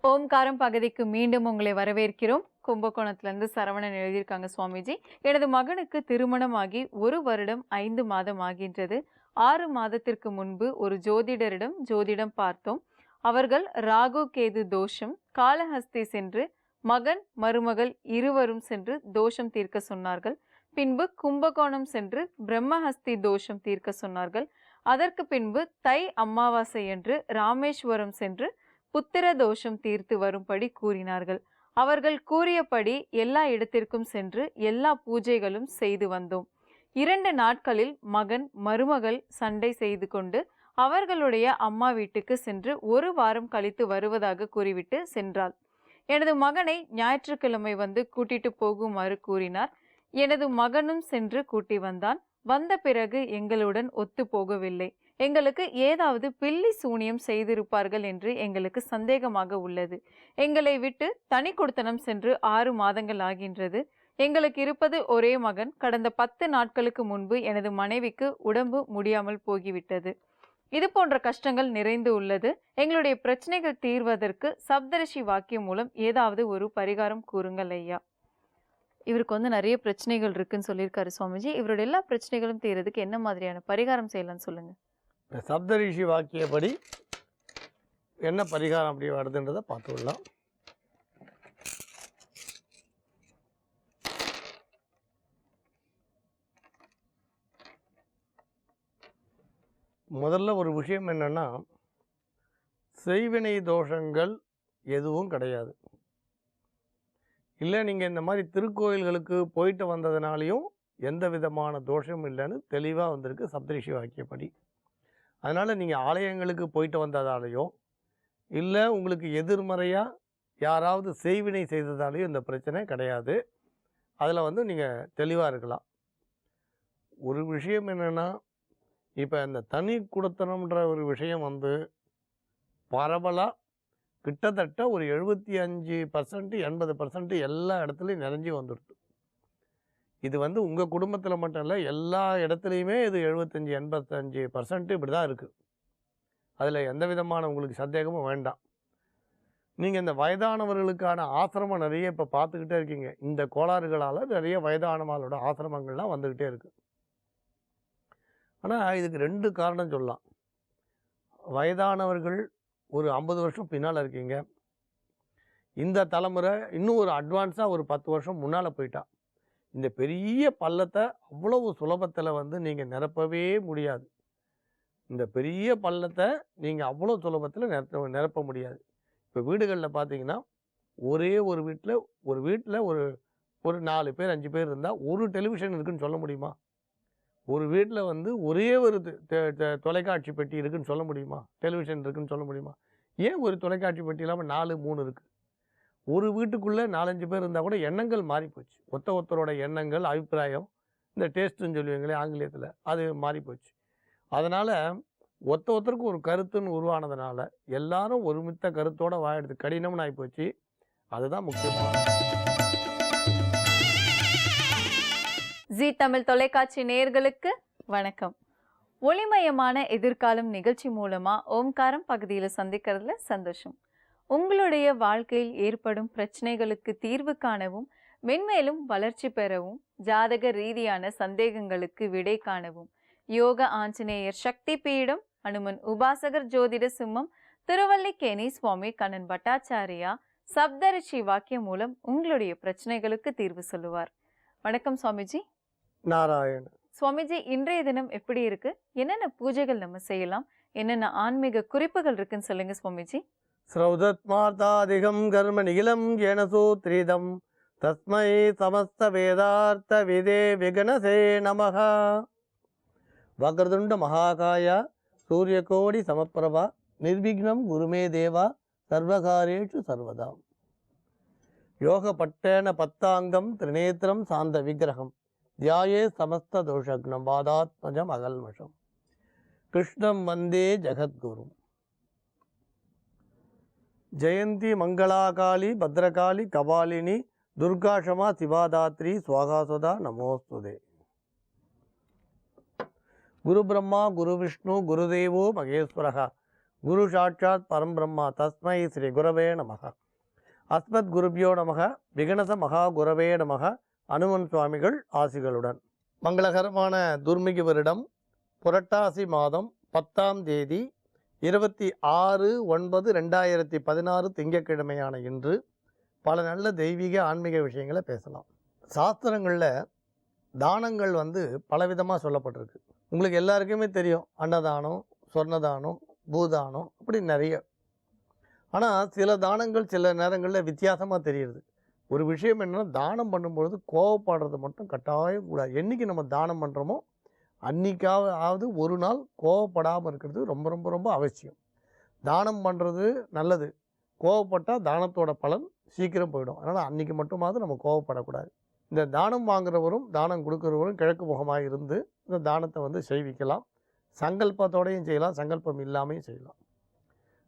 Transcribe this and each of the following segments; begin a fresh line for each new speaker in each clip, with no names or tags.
ஓம்காரம் பகுதிக்கு மீண்டும் உங்களை வரவேற்கிறோம். கும்பகோணத்திலிருந்து சரவணன் எழுதியிருக்காங்க. சுவாமிஜி, எனது மகனுக்கு திருமணமாகி 1 வருடம் 5 மாதம் ஆகின்றது. 6 மாதத்திற்கு முன்பு ஒரு ஜோதிடரிடம் ஜோதிடம் பார்த்தோம். அவர்கள் ராகு கேது தோஷம், காளஹஸ்தி சென்று மகன் மருமகள் இருவரும் சென்று தோஷம் தீர்க்க சொன்னார்கள். பின்பு கும்பகோணம் சென்று பிரம்மஹஸ்தி தோஷம் தீர்க்க சொன்னார்கள். அதற்கு பின்பு தை அமாவாசை என்று ராமேஸ்வரம் சென்று புத்திர தோஷம் தீர்த்து வரும்படி கூறினார்கள். அவர்கள் கூறியபடி எல்லா இடத்திற்கும் சென்று எல்லா பூஜைகளும் செய்து வந்தோம். 2 நாட்களில் மகன் மருமகள் சண்டை செய்து கொண்டு அவர்களுடைய அம்மா வீட்டுக்கு சென்று 1 வாரம் கழித்து வருவதாக கூறிவிட்டு சென்றாள். எனது மகனை ஞாயிற்றுக்கிழமை வந்து கூட்டிட்டு போகுமாறு கூறினார். எனது மகனும் சென்று கூட்டி வந்தான். வந்த பிறகு எங்களுடன் ஒத்து போகவில்லை. எங்களுக்கு ஏதாவது பில்லி சூனியம் செய்திருப்பார்கள் என்று எங்களுக்கு சந்தேகமாக உள்ளது. எங்களை விட்டு தனி கொடுத்தனம் சென்று 6 மாதங்கள் ஆகின்றது. எங்களுக்கு இருப்பது ஒரே மகன். கடந்த 10 நாட்களுக்கு முன்பு எனது மனைவிக்கு உடம்பு முடியாமல் போகிவிட்டது. இது போன்ற கஷ்டங்கள் நிறைந்து உள்ளது. எங்களுடைய பிரச்சனைகள் தீர்வதற்கு சப்தரிஷி வாக்கியம் மூலம் ஏதாவது ஒரு பரிகாரம் கூறுங்கள் ஐயா. இவருக்கு வந்து நிறைய பிரச்சனைகள் இருக்குன்னு சொல்லியிருக்காரு சுவாமிஜி. இவருடைய எல்லா பிரச்சனைகளும் தீர்றதுக்கு என்ன மாதிரியான பரிகாரம் செய்யலாம்னு சொல்லுங்க.
சப்தரிஷி வாக்கியப்படி என்ன பரிகாரம் அப்படி வருதுன்றதை பார்த்துக்கலாம். முதல்ல ஒரு விஷயம் என்னென்னா, செய்வினை தோஷங்கள் எதுவும் கிடையாது. இல்லை நீங்கள் இந்த மாதிரி திருக்கோயில்களுக்கு போயிட்டு வந்ததுனாலையும் எந்த விதமான தோஷமும் இல்லைன்னு தெளிவாக வந்திருக்கு சப்தரிஷி வாக்கியப்படி. அதனால் நீங்கள் ஆலயங்களுக்கு போயிட்டு வந்ததாலேயோ இல்லை உங்களுக்கு எதிர்மறையாக யாராவது செய்வினை செய்ததாலேயோ இந்த பிரச்சனை கிடையாது. அதில் வந்து நீங்கள் தெளிவாக இருக்கலாம். ஒரு விஷயம் என்னென்னா, இப்போ இந்த தனி குடித்தனம்ன்ற ஒரு விஷயம் வந்து பரவலாக கிட்டத்தட்ட ஒரு 75% 80% எல்லா இடத்துலையும் நிறைஞ்சி வந்துடுது. இது வந்து உங்கள் குடும்பத்தில் மட்டும் இல்லை, எல்லா இடத்துலையுமே இது 75-85% இப்படி தான் இருக்குது. அதில் எந்த விதமான உங்களுக்கு சந்தேகமும் வேண்டாம். நீங்கள் இந்த வயதானவர்களுக்கான ஆசிரமம் நிறைய இப்போ பார்த்துக்கிட்டே இருக்கீங்க. இந்த கோளாறுகளால் நிறைய வயதானவர்களோட ஆசிரமங்கள்லாம் வந்துக்கிட்டே இருக்குது. ஆனால் இதுக்கு 2 காரணம் சொல்லலாம். வயதானவர்கள் ஒரு 50 வருஷம் பின்னால் இருக்கீங்க. இந்த தலைமுறை இன்னும் ஒரு அட்வான்ஸாக ஒரு 10 வருஷம் முன்னால் போயிட்டா. இந்த பெரிய பள்ளத்தை அவ்வளவு சுலபத்தில் வந்து நீங்கள் நிரப்பவே முடியாது. இந்த பெரிய பள்ளத்தை நீங்கள் அவ்வளோ சுலபத்தில் நிரப்ப முடியாது. இப்போ வீடுகளில் பார்த்தீங்கன்னா, ஒரே ஒரு வீட்டில் ஒரு 4 பேர் 5 பேர் இருந்தால் ஒரு டெலிவிஷன் இருக்குதுன்னு சொல்ல முடியுமா? ஒரு வீட்டில் வந்து ஒரே ஒரு தொலைக்காட்சி பெட்டி இருக்குதுன்னு சொல்ல முடியுமா? டெலிவிஷன் இருக்குதுன்னு சொல்ல முடியுமா? ஏன் ஒரு தொலைக்காட்சி பெட்டி இல்லாமல் 4 3 இருக்குது? ஒரு வீட்டுக்குள்ளே 4-5 பேர் இருந்தால் கூட எண்ணங்கள் மாறிப்போச்சு. ஒருத்தரோட எண்ணங்கள், அபிப்பிராயம், இந்த டேஸ்ட்டுன்னு சொல்லுவீங்களே ஆங்கிலத்தில், அது மாறிப்போச்சு. அதனால் ஒருத்தருக்கு ஒரு கருத்துன்னு உருவானதுனால எல்லாரும் ஒருமித்த கருத்தோடு வாழறது கடினம்னு ஆகிப்போச்சு. அதுதான் முக்கியமான.
ஜி தமிழ் தொலைக்காட்சி நேயர்களுக்கு வணக்கம். ஒளிமயமான எதிர்காலம் நிகழ்ச்சி மூலமா ஓம்காரம் பகுதியில் சந்திக்கிறதுல சந்தோஷம். உங்களுடைய வாழ்க்கையில் ஏற்படும் பிரச்சனைகளுக்கு தீர்வு காணவும், மென்மேலும் வளர்ச்சி பெறவும், ஜாதக ரீதியான சந்தேகங்களுக்கு விடை காணவும் யோக ஆஞ்சநேயர் சக்தி பீடம், அனுமன் உபாசகர் ஜோதிட சிம்மம், திருவல்லிக்கேணி சுவாமி கண்ணன் பட்டாச்சாரியா சப்தரிஷி வாக்கியம் மூலம் உங்களுடைய பிரச்சனைகளுக்கு தீர்வு சொல்லுவார். வணக்கம் சுவாமிஜி.
நாராயண.
சுவாமிஜி, இன்றைய தினம் எப்படி இருக்கு? என்னென்ன பூஜைகள் நம்ம செய்யலாம்? என்னென்ன ஆன்மீக குறிப்புகள் இருக்குன்னு சொல்லுங்க சுவாமிஜி.
ஸ்ரௌதத்மார்த்தாதிகம் கர்ம நிகிலம் ஏனசூத்ரிதம் தஸ்மை சமஸ்த வேதார்த்த விதே விகனசே நமஹ. வக்ரதுண்ட மகாகாய சூரியகோடி சமப்பிரபா நிர்விக்னம் குருமே தேவா சர்வகாரேஷு சர்வதாம். யோக பட்டேன பத்தாங்கம் திரிநேத்திரம் சாந்த விக்கிரகம் தியாயே சமஸ்த தோஷக்னம் பாதாத்மஜம் அகல்மஷம் கிருஷ்ணம் வந்தே ஜெகத்குரு. ஜெயந்தி மங்களாகாளி பத்ரகாளி கபாலினி துர்காஷமா சிவாதாத்ரி ஸ்வாகாசுதா நமோஸ்துதே. குரு பிரம்மா குரு விஷ்ணு குருதேவோ மகேஸ்வரः குரு சாட்சாத் பரம்பிரம்மா தஸ்மை ஸ்ரீ குரவே நமக. அஸ்மத் குருபியோ நமக. விகனச மகா குரவே நமக. அனுமன் சுவாமிகள் ஆசிகளுடன். மங்களகரமான துர்மிகு வருடம் புரட்டாசி மாதம் 10ஆம் தேதி 26/9/2016 திங்கட்கிழமையான இன்று பல நல்ல தெய்வீக ஆன்மீக விஷயங்களை பேசலாம். சாஸ்திரங்களில் தானங்கள் பலவிதமாக சொல்லப்பட்டிருக்கு. உங்களுக்கு எல்லாருக்குமே தெரியும், அன்னதானம், சொர்ணதானம், பூதானம், அப்படி நிறைய. ஆனால் சில தானங்கள் சில நேரங்களில் வித்தியாசமாக தெரியுது. ஒரு விஷயம் என்னென்னா, தானம் பண்ணும்பொழுது கோவப்படுறது மட்டும் கட்டாயம் கூடாது. என்றைக்கு நம்ம தானம் பண்ணுறோமோ அன்றைக்காவது ஒரு நாள் கோவப்படாமல் இருக்கிறது ரொம்ப ரொம்ப ரொம்ப அவசியம். தானம் பண்ணுறது நல்லது. கோவப்பட்டால் தானத்தோட பலன் சீக்கிரம் போயிடும். அதனால் அன்றைக்கி மட்டுமாவது நம்ம கோவப்படக்கூடாது. இந்த தானம் வாங்குறவரும் தானம் கொடுக்குறவரும் கிழக்கு முகமாக இருந்து இந்த தானத்தை செய்விக்கலாம். சங்கல்பத்தோடையும் செய்யலாம், சங்கல்பம் இல்லாமையும் செய்யலாம்.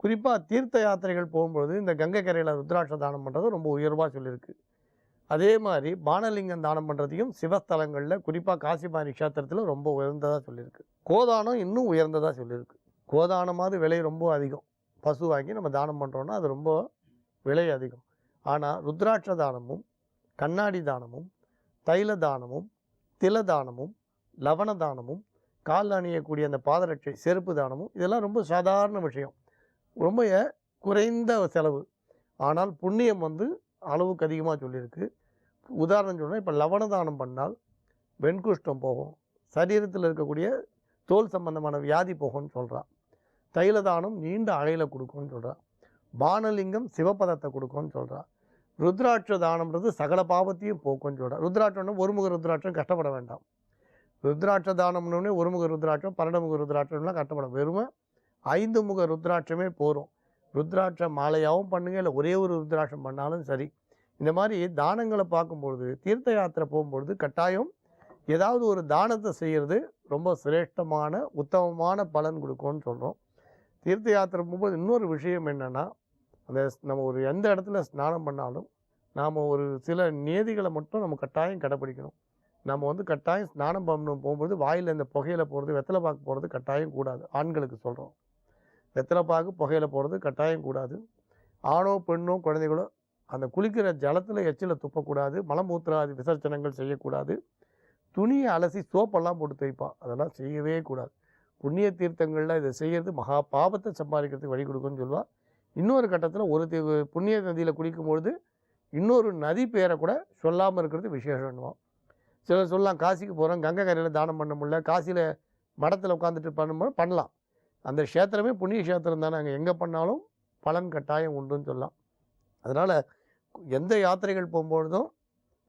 குறிப்பாக தீர்த்த யாத்திரைகள் போகும்பொழுது இந்த கங்கை கரையில் ருத்ராட்ச தானம் பண்ணுறது ரொம்ப உயர்வாக சொல்லியிருக்கு. அதே மாதிரி பானலிங்கம் தானம் பண்ணுறதையும் சிவஸ்தலங்களில் குறிப்பாக காசிமாரி க்ஷேத்திரத்தில் ரொம்ப உயர்ந்ததாக சொல்லியிருக்கு. கோதானம் இன்னும் உயர்ந்ததாக சொல்லியிருக்கு. கோதானமாவது விலை ரொம்ப அதிகம். பசு வாங்கி நம்ம தானம் பண்ணுறோன்னா அது ரொம்ப விலை அதிகம். ஆனால் ருத்ராட்ச தானமும் கண்ணாடி தானமும் தைல தானமும் தில தானமும் லவண தானமும் கால் அணியக்கூடிய அந்த பாதரட்சை செருப்பு தானமும் இதெல்லாம் ரொம்ப சாதாரண விஷயம். ரொம்ப குறைந்த செலவு. ஆனால் புண்ணியம் அளவுக்கு அதிகமாக சொல்லியிருக்கு. உதாரணம் சொன்னால், இப்போ லவண தானம் பண்ணால் வெண்குஷ்டம் போகும், சரீரத்தில் இருக்கக்கூடிய தோல் சம்பந்தமான வியாதி போகும்னு சொல்கிறான். தைல தானம் நீண்ட அழையில கொடுக்கும்னு சொல்கிறான். பானலிங்கம் சிவபதத்தை கொடுக்கும்னு சொல்கிறான். ருத்ராட்ச தானம்ன்றது சகல பாவத்தையும் போக்கும்னு சொல்கிறான். ருத்ராட்சம்னா ஒருமுக ருத்ராட்சம் கஷ்டப்பட வேண்டாம். ருத்ராட்ச தானம்னு ஒருமுக ருத்ராட்சம் 12 முக ருத்ராட்சம்லாம் கஷ்டப்படும். வெறுமை 5 முக ருத்ராட்சமே போகும். ருத்ராட்ச மாலையாகவும் பண்ணுங்க, இல்லை ஒரே ஒரு ருத்ராட்சம் பண்ணாலும் சரி. இந்த மாதிரி தானங்களை பார்க்கும்பொழுது தீர்த்த யாத்திரை போகும்பொழுது கட்டாயம் ஏதாவது ஒரு தானத்தை செய்கிறது ரொம்ப சிரேஷ்டமான உத்தமமான பலன் கொடுக்கும்னு சொல்கிறோம். தீர்த்த யாத்திரை போகும்போது இன்னொரு விஷயம் என்னென்னா, அந்த நம்ம ஒரு எந்த இடத்துல ஸ்நானம் பண்ணாலும் நாம் ஒரு சில நியதிகளை மட்டும் நம்ம கட்டாயம் கடைப்பிடிக்கணும். நம்ம கட்டாயம் ஸ்நானம் போகும்போது வாயில் இந்த புகையில போகிறது, வெத்தலை பாக்கு போகிறது கட்டாயம் கூடாது. ஆண்களுக்கு சொல்கிறோம். வெத்தலை பாக்கு புகையில போகிறது கட்டாயம் கூடாது. ஆணோ பெண்ணோ குழந்தைகளோ அந்த குளிக்கிற ஜலத்தில் எச்சில துப்பக்கூடாது. மலமூத்திராதி விசர்ஜனங்கள் செய்யக்கூடாது. துணியை அலசி சோப்பெல்லாம் போட்டு துவைப்பான், அதெல்லாம் செய்யவே கூடாது. புண்ணிய தீர்த்தங்களில் இதை செய்கிறது மகா பாபத்தை சம்பாதிக்கிறதுக்கு வழி கொடுக்குன்னு சொல்லுவாள். இன்னொரு கட்டத்தில் ஒரு புண்ணிய நதியில் குளிக்கும்பொழுது இன்னொரு நதி பேரை கூட சொல்லாமல் இருக்கிறது விசேஷம்னுவான். சிலர் சொல்லலாம், காசிக்கு போகிறோம், கங்கை கரையில் தானம் பண்ண முடியல, காசியில் மடத்தில் உட்காந்துட்டு பண்ணும்போது பண்ணலாம். அந்த க்ஷேத்திரமே புண்ணிய க்ஷேத்திரம் தானே, அங்கே எங்கே பண்ணாலும் பலன் கட்டாயம் உண்டுன்னு சொல்லலாம். அதனால் எந்த யாத்திரைகள் போகும்பொழுதும்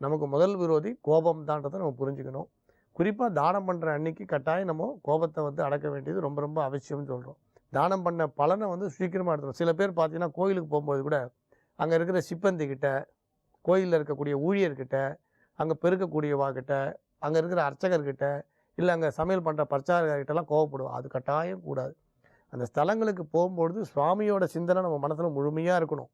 நமக்கு முதல் விரோதி கோபம் தான்றதை நம்ம புரிஞ்சுக்கணும். குறிப்பாக தானம் பண்ணுற அன்னைக்கு கட்டாயம் நம்ம கோபத்தை அடக்க வேண்டியது ரொம்ப ரொம்ப அவசியம்னு சொல்கிறோம். தானம் பண்ண பலனை சீக்கிரமாக எடுத்துரும். சில பேர் பார்த்தீங்கன்னா கோயிலுக்கு போகும்போது கூட அங்கே இருக்கிற சிப்பந்திக்கிட்ட, கோயிலில் இருக்கக்கூடிய ஊழியர்கிட்ட, அங்கே பெருக்கக்கூடியவாகிட்ட, அங்கே இருக்கிற அர்ச்சகர்கிட்ட, இல்லை அங்கே சமையல் பண்ணுற பிரச்சாரர்கிட்டலாம் கோவப்படுவோம். அது கட்டாயம் கூடாது. அந்த ஸ்தலங்களுக்கு போகும்பொழுது சுவாமியோட சிந்தனை நம்ம மனசில் முழுமையாக இருக்கணும்.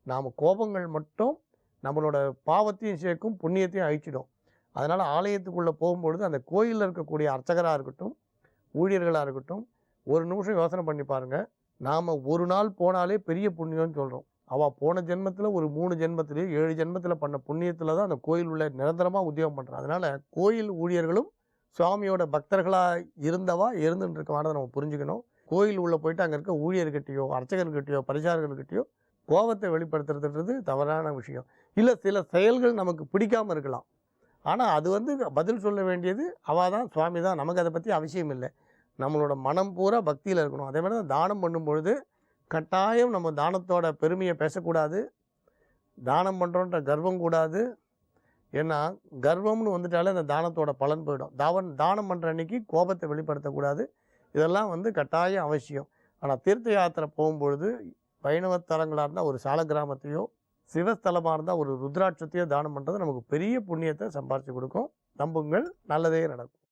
நாம் கோபங்கள் மட்டும் நம்மளோட பாவத்தையும் சேர்க்கும், புண்ணியத்தையும் அழிச்சிடும். அதனால் ஆலயத்துக்குள்ளே போகும்பொழுது அந்த கோயிலில் இருக்கக்கூடிய அர்ச்சகராக இருக்கட்டும், ஊழியர்களாக இருக்கட்டும், ஒரு நிமிஷம் யோசனை பண்ணி பாருங்கள். நாம் ஒரு நாள் போனாலே பெரிய புண்ணியம்னு சொல்கிறோம். அவள் போன ஜென்மத்தில் ஒரு 3 ஜென்மத்திலேயே 7 ஜென்மத்தில் பண்ண புண்ணியத்தில் தான் அந்த கோயில் உள்ள நிரந்தரமாக உத்தியோகம் பண்ணுறான். அதனால் கோயில் ஊழியர்களும் சுவாமியோட பக்தர்களாக இருந்துட்டு இருக்கவானதை நம்ம புரிஞ்சுக்கணும். கோயில் உள்ளே போயிட்டு அங்கே இருக்க ஊழியர்கிட்டையோ அர்ச்சகர்கிட்டையோ பரிசாரகர்கிட்டையோ கோபத்தை வெளிப்படுத்துறதுன்றது தவறான விஷயம். இல்லை சில செயல்கள் நமக்கு பிடிக்காமல் இருக்கலாம். ஆனால் அது பதில் சொல்ல வேண்டியது அவள் தான், சுவாமி தான். நமக்கு அதை பற்றி அவசியம் இல்லை. நம்மளோட மனம் பூரா பக்தியில் இருக்கணும். அதே மாதிரி தான் தானம் பண்ணும்பொழுது கட்டாயம் நம்ம தானத்தோட பெருமையை பேசக்கூடாது. தானம் பண்ணுறோன்ற கர்வம் கூடாது. ஏன்னா கர்வம்னு வந்துட்டாலே அந்த தானத்தோட பலன் போயிடும். தானம் பண்ணுற அன்னைக்கு கோபத்தை வெளிப்படுத்தக்கூடாது. இதெல்லாம் கட்டாயம் அவசியம். ஆனால் தீர்த்த யாத்திரை போகும்பொழுது வைணவத்தலங்களாக இருந்தால் ஒரு சால கிராமத்தையோ, சிவஸ்தலமாக இருந்தால் ஒரு ருத்ராட்சத்தையோ தானம் பண்ணுறது நமக்கு பெரிய புண்ணியத்தை சம்பாரித்து கொடுக்கும். நம்புங்கள், நல்லதே நடக்கும்.